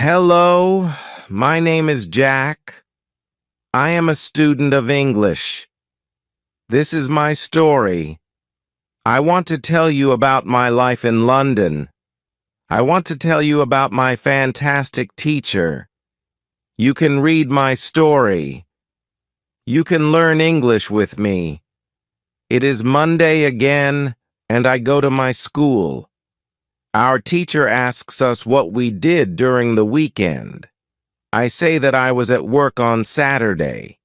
Hello, my name is Jack. I am a student of English. This is my story. I want to tell you about my life in London. I want to tell you about my fantastic teacher. You can read my story. You can learn English with me. It is Monday again, and I go to my school. Our teacher asks us what we did during the weekend. I say that I was at work on Saturday.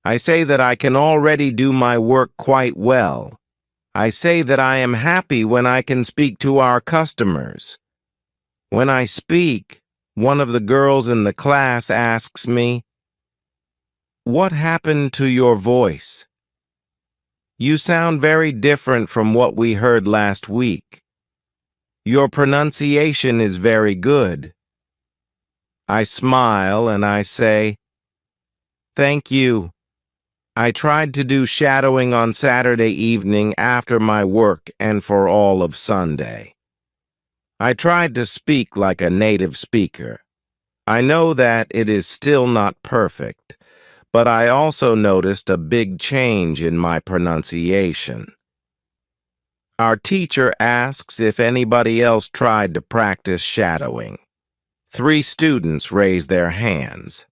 I say that I can already do my work quite well. I say that I am happy when I can speak to our customers. When I speak, one of the girls in the class asks me, "What happened to your voice? You sound very different from what we heard last week. Your pronunciation is very good." I smile and I say, "Thank you. I tried to do shadowing on Saturday evening after my work and for all of Sunday. I tried to speak like a native speaker. I know that it is still not perfect, but I also noticed a big change in my pronunciation." Our teacher asks if anybody else tried to practice shadowing. 3 students raise their hands.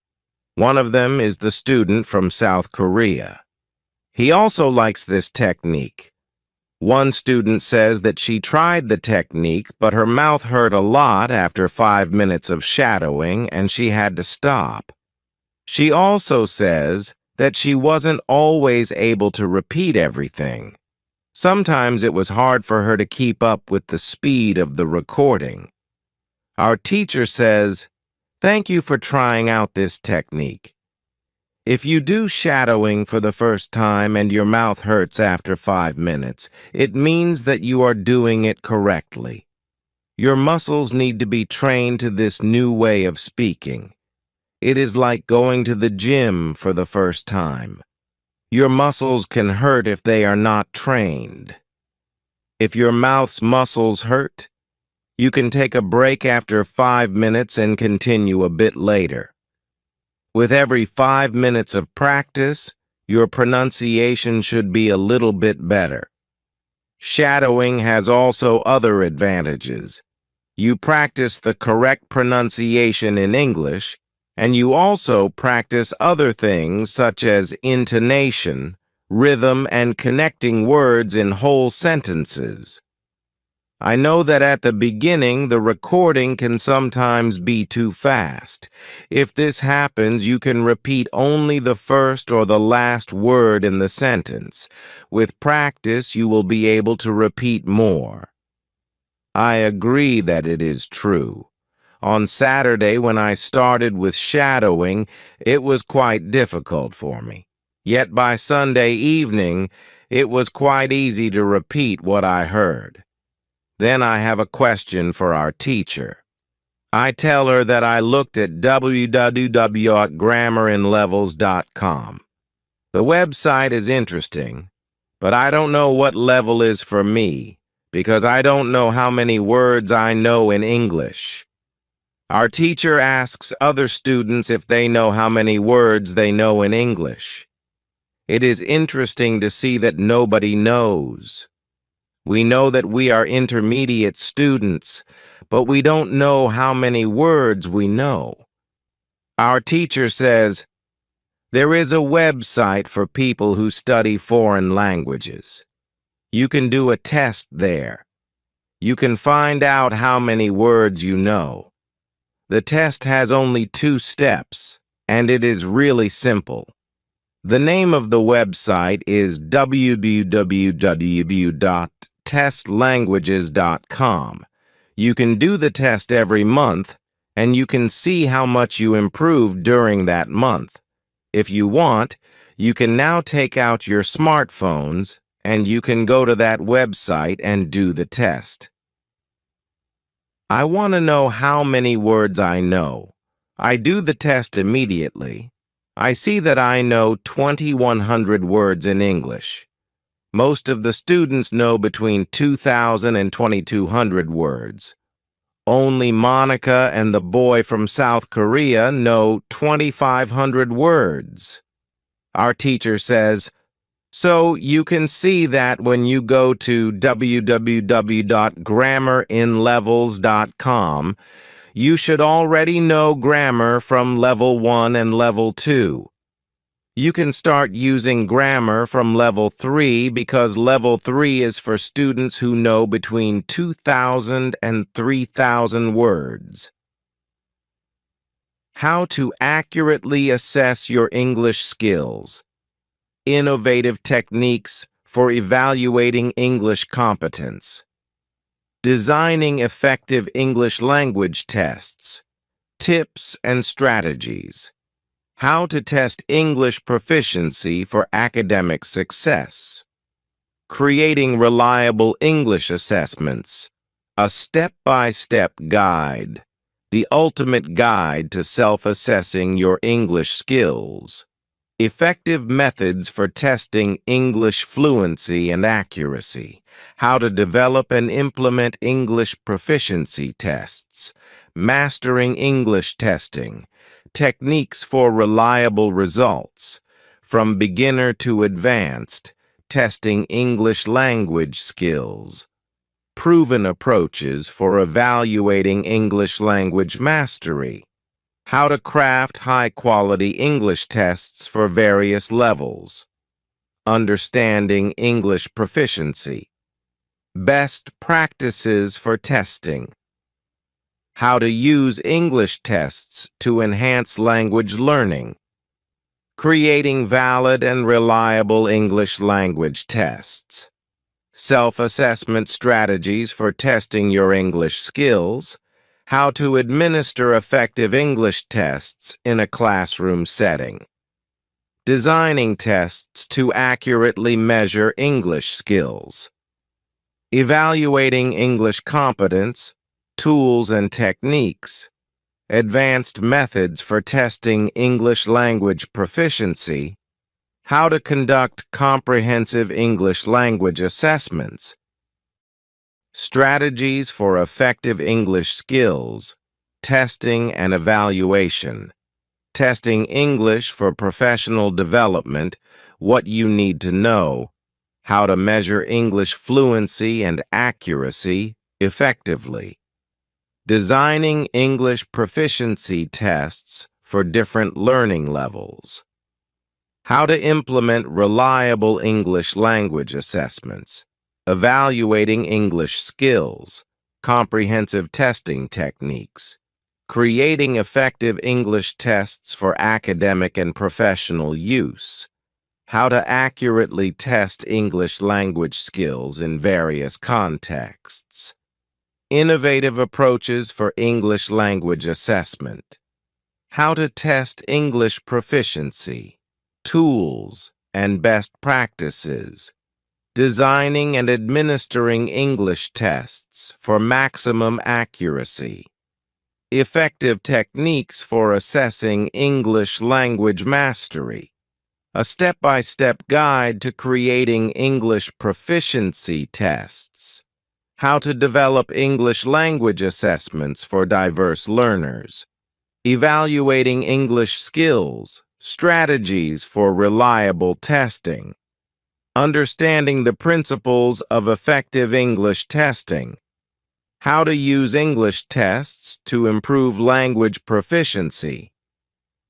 One of them is the student from South Korea. He also likes this technique. One student says that she tried the technique, but her mouth hurt a lot after 5 minutes of shadowing and she had to stop. She also says that she wasn't always able to repeat everything. Sometimes it was hard for her to keep up with the speed of the recording. Our teacher says, "Thank you for trying out this technique. If you do shadowing for the first time and your mouth hurts after 5 minutes, it means that you are doing it correctly. Your muscles need to be trained to this new way of speaking. It is like going to the gym for the first time. Your muscles can hurt if they are not trained. If your mouth's muscles hurt, you can take a break after 5 minutes and continue a bit later. With every 5 minutes of practice, your pronunciation should be a little bit better." Shadowing has also other advantages. You practice the correct pronunciation in English, and you also practice other things such as intonation, rhythm, and connecting words in whole sentences. I know that at the beginning, the recording can sometimes be too fast. If this happens, you can repeat only the first or the last word in the sentence. With practice, you will be able to repeat more. I agree that it is true. On Saturday, when I started with shadowing, it was quite difficult for me. Yet by Sunday evening, it was quite easy to repeat what I heard. Then I have a question for our teacher. I tell her that I looked at www.grammarinlevels.com. The website is interesting, but I don't know what level is for me, because I don't know how many words I know in English. Our teacher asks other students if they know how many words they know in English. It is interesting to see that nobody knows. We know that we are intermediate students, but we don't know how many words we know. Our teacher says, "There is a website for people who study foreign languages. You can do a test there. You can find out how many words you know. The test has only 2 steps, and it is really simple." The name of the website is www.testlanguages.com. You can do the test every month, and you can see how much you improved during that month. If you want, you can now take out your smartphones, and you can go to that website and do the test. I want to know how many words I know. I do the test immediately. I see that I know 2,100 words in English. Most of the students know between 2,000 and 2,200 words. Only Monica and the boy from South Korea know 2,500 words. Our teacher says, so you can see that when you go to www.grammarinlevels.com, you should already know grammar from level 1 and level 2. You can start using grammar from level 3 because level 3 is for students who know between 2,000 and 3,000 words. How to accurately assess your English skills. Innovative techniques for evaluating English competence. Designing effective English language tests. Tips and strategies. How to test English proficiency for academic success. Creating reliable English assessments. A step-by-step guide. The ultimate guide to self-assessing your English skills. Effective methods for testing English fluency and accuracy. How to develop and implement English proficiency tests. Mastering English testing. Techniques for reliable results. From beginner to advanced. Testing English language skills. Proven approaches for evaluating English language mastery. How to craft high-quality English tests for various levels. Understanding English proficiency. Best practices for testing. How to use English tests to enhance language learning. Creating valid and reliable English language tests. Self-assessment strategies for testing your English skills. How to administer effective English tests in a classroom setting. Designing tests to accurately measure English skills. Evaluating English competence, tools and techniques. Advanced methods for testing English language proficiency. How to conduct comprehensive English language assessments. Strategies for effective English skills, testing and evaluation. Testing English for professional development, what you need to know. How to measure English fluency and accuracy effectively. Designing English proficiency tests for different learning levels. How to implement reliable English language assessments. Evaluating English skills, comprehensive testing techniques, creating effective English tests for academic and professional use, how to accurately test English language skills in various contexts, innovative approaches for English language assessment, how to test English proficiency, tools and best practices, designing and administering English tests for maximum accuracy. Effective techniques for assessing English language mastery. A step-by-step guide to creating English proficiency tests. How to develop English language assessments for diverse learners. Evaluating English skills, strategies for reliable testing. Understanding the principles of effective English testing. How to use English tests to improve language proficiency.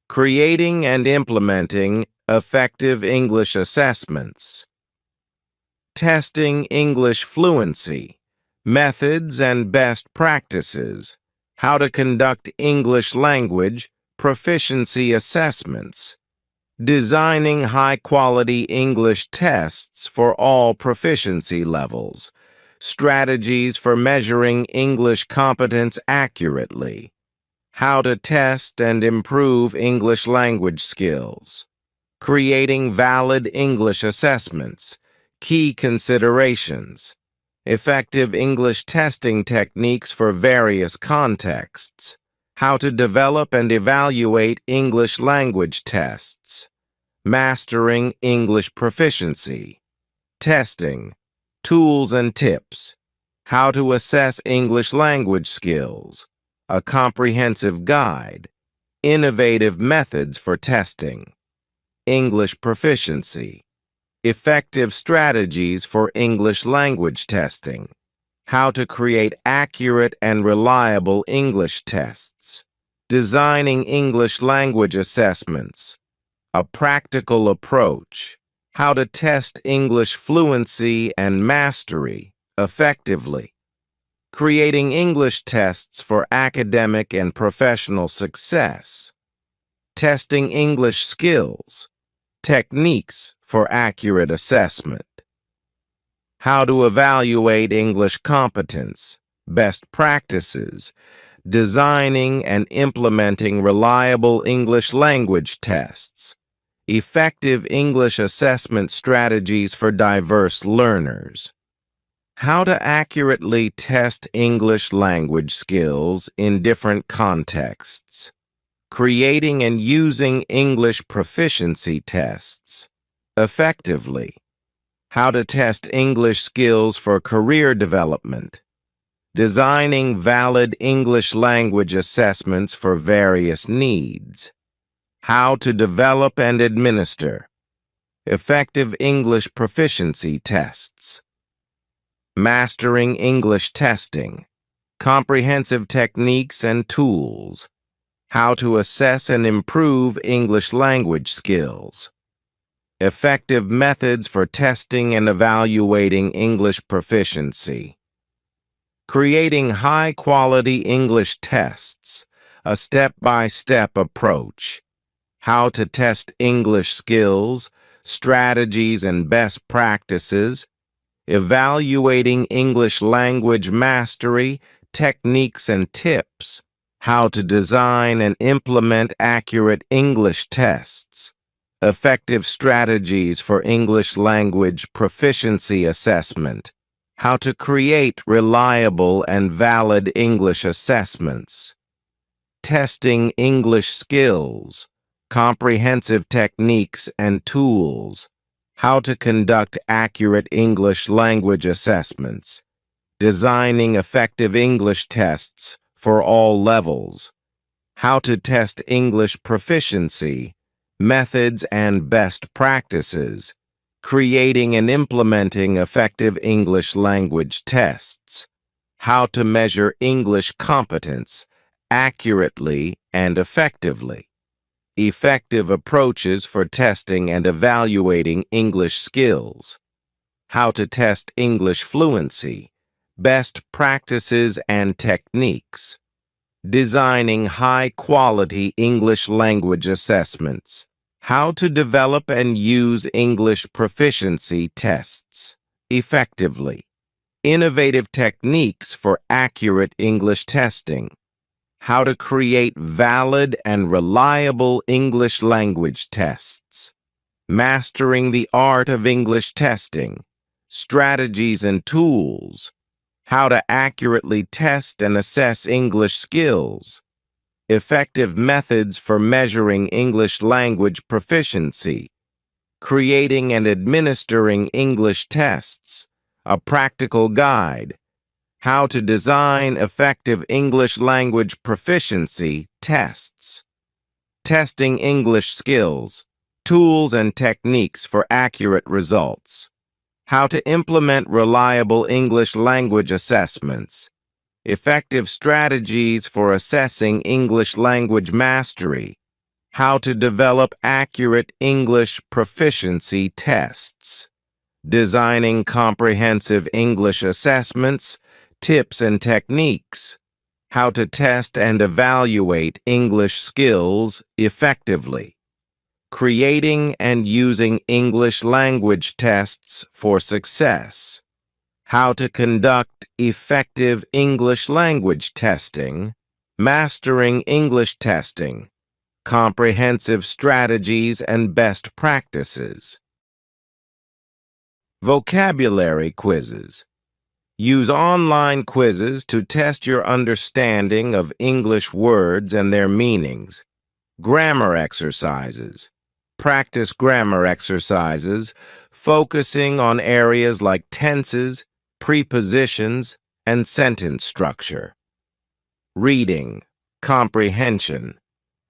Creating and implementing effective English assessments. Testing English fluency. Methods and best practices. How to conduct English language proficiency assessments. Designing high-quality English tests for all proficiency levels. Strategies for measuring English competence accurately. How to test and improve English language skills. Creating valid English assessments. Key considerations. Effective English testing techniques for various contexts. How to develop and evaluate English language tests. Mastering English proficiency. Testing. Tools and tips. How to assess English language skills, a comprehensive guide, innovative methods for testing, English proficiency, effective strategies for English language testing, how to create accurate and reliable English tests, designing English language assessments, a practical approach, how to test English fluency and mastery effectively, creating English tests for academic and professional success, testing English skills, techniques for accurate assessment, how to evaluate English competence, best practices, designing and implementing reliable English language tests, effective English assessment strategies for diverse learners, how to accurately test English language skills in different contexts, creating and using English proficiency tests effectively, how to test English skills for career development, designing valid English language assessments for various needs, how to develop and administer effective English proficiency tests, mastering English testing, comprehensive techniques and tools, how to assess and improve English language skills, effective methods for testing and evaluating English proficiency, creating high-quality English tests, a step-by-step approach, how to test English skills, strategies and best practices, evaluating English language mastery, techniques and tips, how to design and implement accurate English tests, effective strategies for English language proficiency assessment, how to create reliable and valid English assessments, testing English skills, comprehensive techniques and tools, how to conduct accurate English language assessments, designing effective English tests for all levels, how to test English proficiency, methods and best practices, creating and implementing effective English language tests, how to measure English competence accurately and effectively, effective approaches for testing and evaluating English skills, how to test English fluency, best practices and techniques, designing high-quality English language assessments, how to develop and use English proficiency tests effectively, innovative techniques for accurate English testing, how to create valid and reliable English language tests, mastering the art of English testing, strategies and tools, how to accurately test and assess English skills, effective methods for measuring English language proficiency, creating and administering English tests, a practical guide, how to design effective English language proficiency tests, testing English skills, tools and techniques for accurate results, how to implement reliable English language assessments, effective strategies for assessing English language mastery, how to develop accurate English proficiency tests, designing comprehensive English assessments, tips and techniques, how to test and evaluate English skills effectively, creating and using English language tests for success, how to conduct effective English language testing, mastering English testing, comprehensive strategies and best practices. Vocabulary quizzes. Use online quizzes to test your understanding of English words and their meanings. Grammar exercises. Practice grammar exercises, focusing on areas like tenses, prepositions, and sentence structure. Reading, comprehension.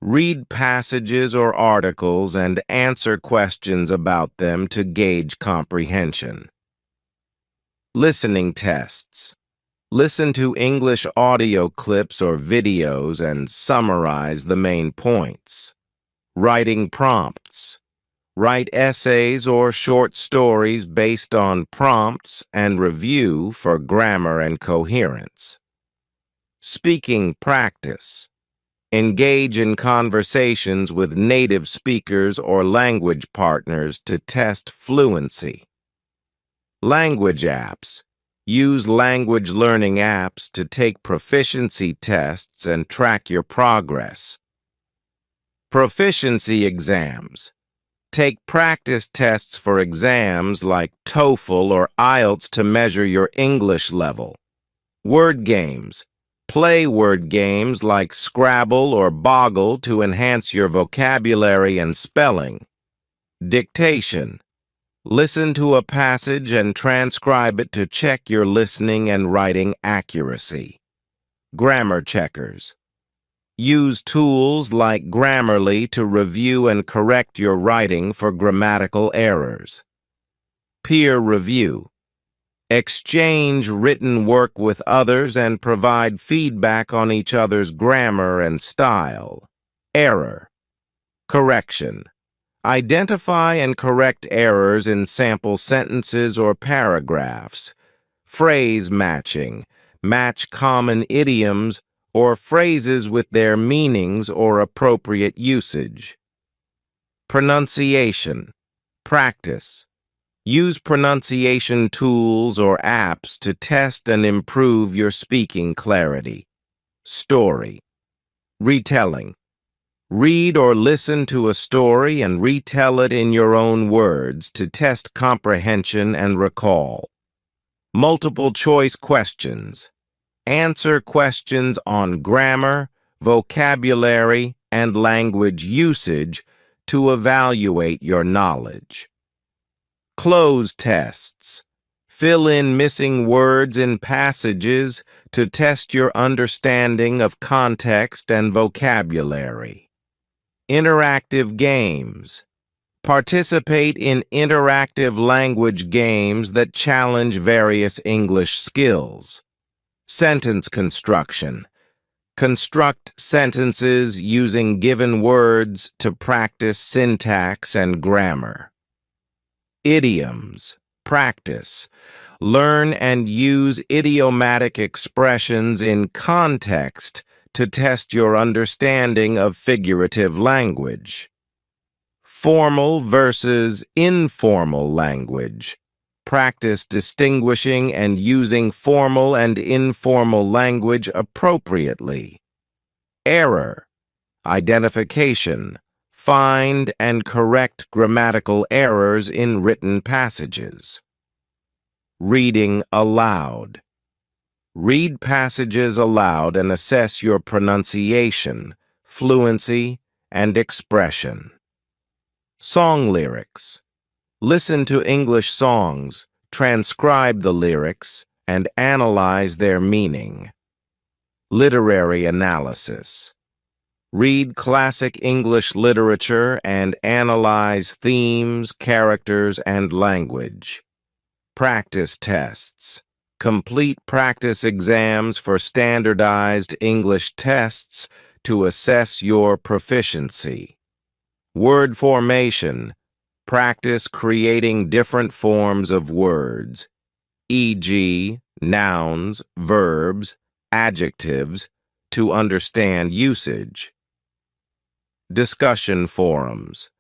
Read passages or articles and answer questions about them to gauge comprehension. Listening tests. Listen to English audio clips or videos and summarize the main points. Writing prompts. Write essays or short stories based on prompts and review for grammar and coherence. Speaking practice. Engage in conversations with native speakers or language partners to test fluency. Language apps. Use language learning apps to take proficiency tests and track your progress. Proficiency exams. Take practice tests for exams like TOEFL or IELTS to measure your English level. Word games. Play word games like Scrabble or Boggle to enhance your vocabulary and spelling. Dictation. Listen to a passage and transcribe it to check your listening and writing accuracy. Grammar checkers. Use tools like Grammarly to review and correct your writing for grammatical errors. Peer review. Exchange written work with others and provide feedback on each other's grammar and style. Error. Correction. Identify and correct errors in sample sentences or paragraphs. Phrase matching. Match common idioms or phrases with their meanings or appropriate usage. Pronunciation. Practice. Use pronunciation tools or apps to test and improve your speaking clarity. Story. Retelling. Read or listen to a story and retell it in your own words to test comprehension and recall. Multiple choice questions. Answer questions on grammar, vocabulary, and language usage to evaluate your knowledge. Cloze tests. Fill in missing words in passages to test your understanding of context and vocabulary. Interactive games. Participate in interactive language games that challenge various English skills. Sentence construction. Construct sentences using given words to practice syntax and grammar. Idioms. Practice. Learn and use idiomatic expressions in context to test your understanding of figurative language. Formal versus informal language. Practice distinguishing and using formal and informal language appropriately. Error. Identification. Find and correct grammatical errors in written passages. Reading aloud. Read passages aloud and assess your pronunciation, fluency, and expression. Song lyrics. Listen to English songs, transcribe the lyrics, and analyze their meaning. Literary analysis. Read classic English literature and analyze themes, characters, and language. Practice tests. Complete practice exams for standardized English tests to assess your proficiency. Word formation. Practice creating different forms of words, e.g., nouns, verbs, adjectives, to understand usage. Discussion forums.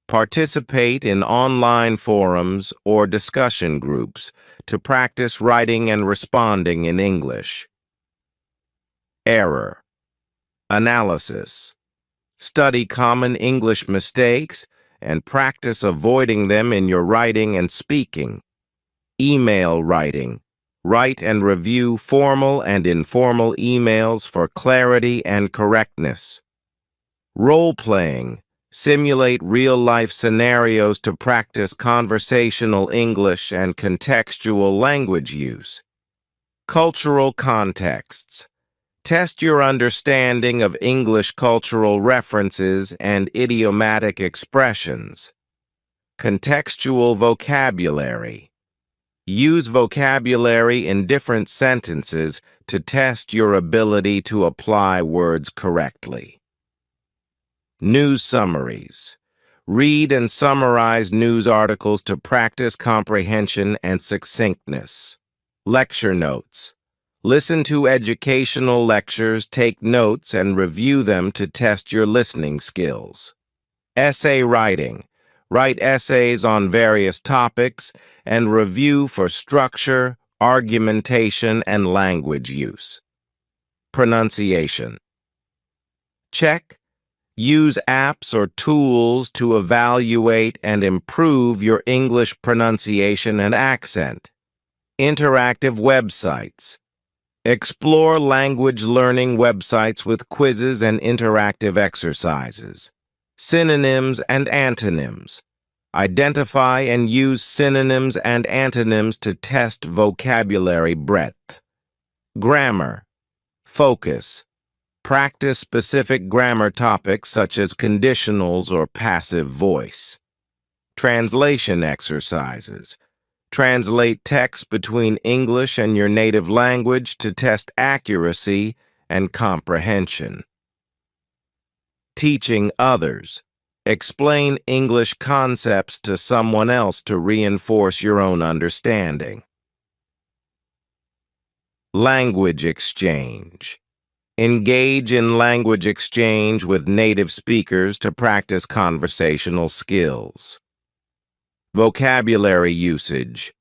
Participate in online forums or discussion groups to practice writing and responding in English. Error. Analysis. Study common English mistakes and practice avoiding them in your writing and speaking. Email writing. Write and review formal and informal emails for clarity and correctness. Role-playing. Simulate real-life scenarios to practice conversational English and contextual language use. Cultural contexts. Test your understanding of English cultural references and idiomatic expressions. Contextual vocabulary. Use vocabulary in different sentences to test your ability to apply words correctly. News summaries. Read and summarize news articles to practice comprehension and succinctness. Lecture notes. Listen to educational lectures, take notes, and review them to test your listening skills. Essay writing. Write essays on various topics and review for structure, argumentation, and language use. Pronunciation. Check. Use apps or tools to evaluate and improve your English pronunciation and accent. Interactive websites. Explore language learning websites with quizzes and interactive exercises. Synonyms and antonyms. Identify and use synonyms and antonyms to test vocabulary breadth. Grammar. Focus. Practice specific grammar topics such as conditionals or passive voice. Translation exercises. Translate text between English and your native language to test accuracy and comprehension. Teaching others. Explain English concepts to someone else to reinforce your own understanding. Language exchange. Engage in language exchange with native speakers to practice conversational skills. Vocabulary usage.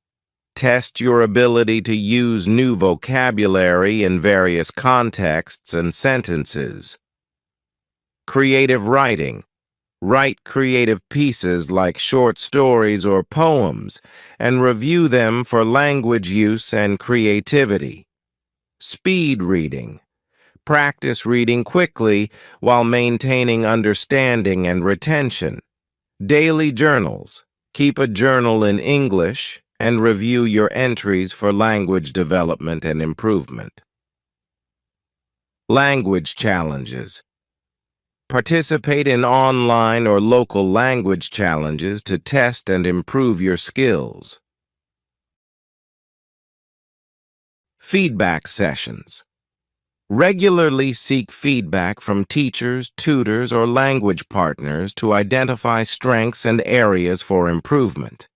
Test your ability to use new vocabulary in various contexts and sentences. Creative writing. Write creative pieces like short stories or poems and review them for language use and creativity. Speed reading. Practice reading quickly while maintaining understanding and retention. Daily journals. Keep a journal in English and review your entries for language development and improvement. Language challenges. Participate in online or local language challenges to test and improve your skills. Feedback sessions. Regularly seek feedback from teachers, tutors, or language partners to identify strengths and areas for improvement.